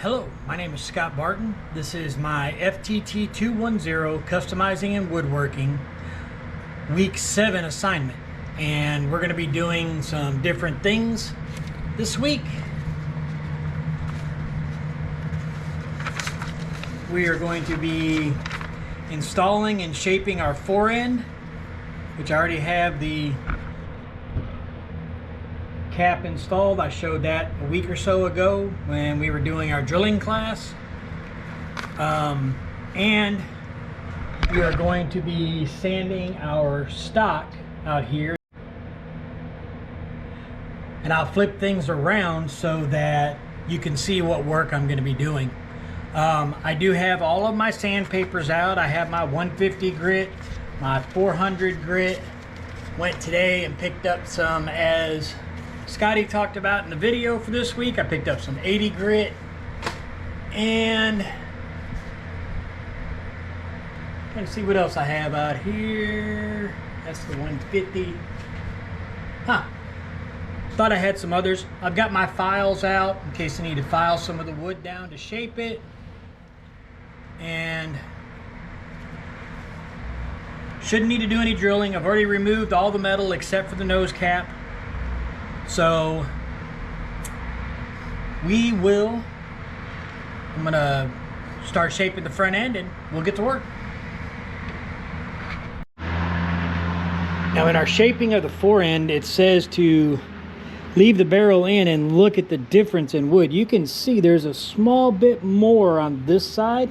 Hello, my name is Scott Barton. This is my FTT 210 Customizing and Woodworking Week 7 assignment. And we're going to be doing some different things this week. We are going to be installing and shaping our forend, which I already have the cap installed. I showed that a week or so ago when we were doing our drilling class. And we are going to be sanding our stock out here. And I'll flip things around so that you can see what work I'm going to be doing. I do have all of my sandpapers out. I have my 150 grit, my 400 grit. Went today and picked up some, as Scotty talked about in the video for this week. I picked up some 80 grit, and trying to see what else I have out here. That's the 150. Thought I had some others. I've got my files out in case I need to file some of the wood down to shape it. And shouldn't need to do any drilling. I've already removed all the metal except for the nose cap. So I'm gonna start shaping the front end and we'll get to work. Now in our shaping of the forend, it says to leave the barrel in and look at the difference in wood. You can see there's a small bit more on this side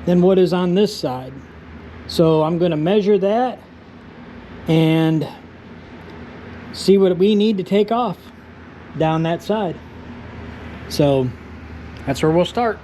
than what is on this side. So I'm gonna measure that and see what we need to take off down that side. So that's where we'll start.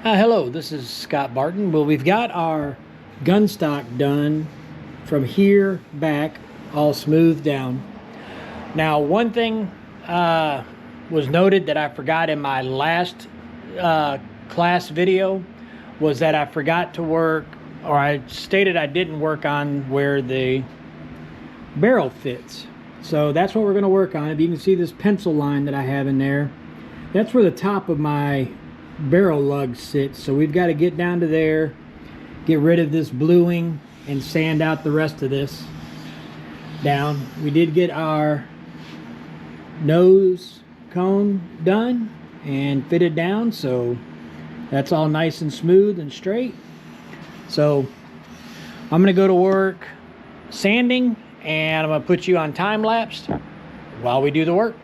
Hello, this is Scott Barton. Well, we've got our gun stock done from here back, all smoothed down. Now, one thing was noted that I forgot in my last class video was that I forgot to work, or I stated I didn't work on where the barrel fits. So that's what we're going to work on. If you can see this pencil line that I have in there, that's where the top of my barrel lug sits. So we've got to get down to there, get rid of this bluing, and sand out the rest of this down. We did get our nose cone done and fitted down, so that's all nice and smooth and straight. So I'm gonna go to work sanding, and I'm gonna put you on time lapse while we do the work.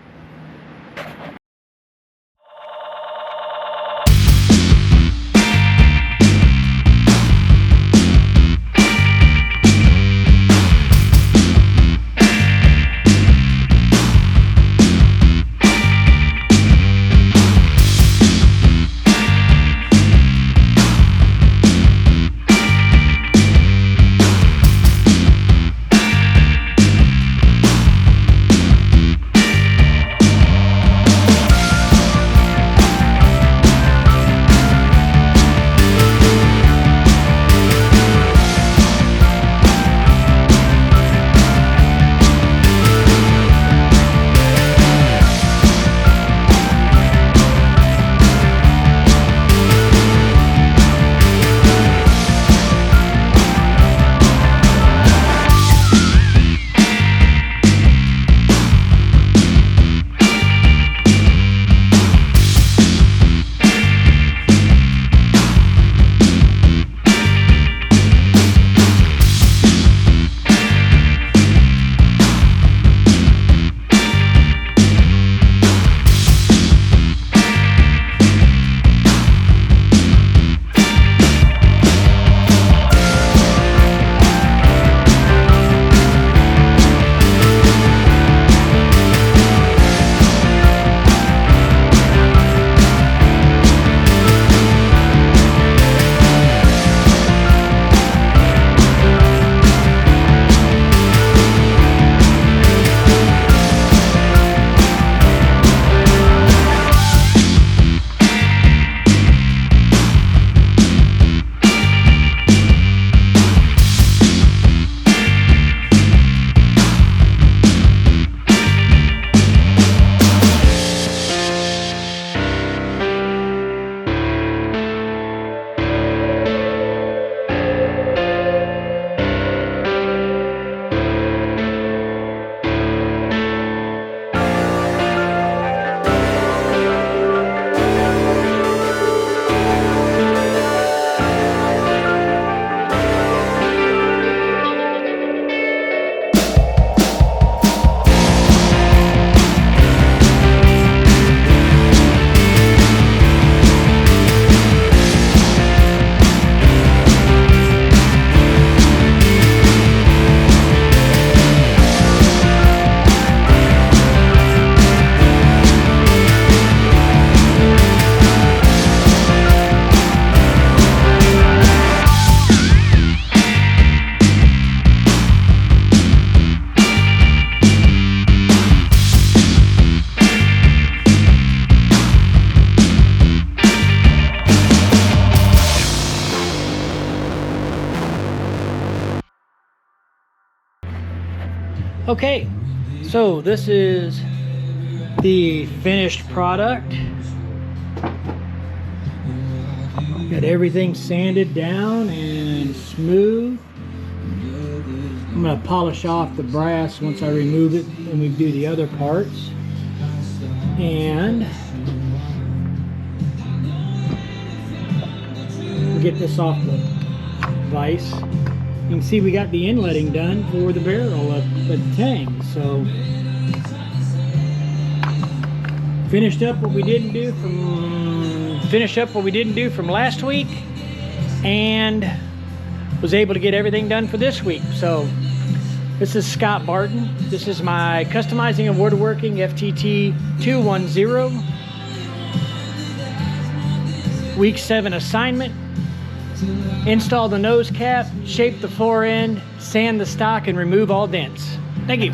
Okay, so this is the finished product. Got everything sanded down and smooth. I'm going to polish off the brass once I remove it and we do the other parts. And we'll get this off the vise. You can see we got the inletting done for the barrel of the tang. So finished up what we didn't do from last week, and was able to get everything done for this week. So this is Scott Barton. This is my customizing and woodworking FTT 210 week 7 assignment. Install the nose cap, shape the floor end, sand the stock, and remove all dents. Thank you.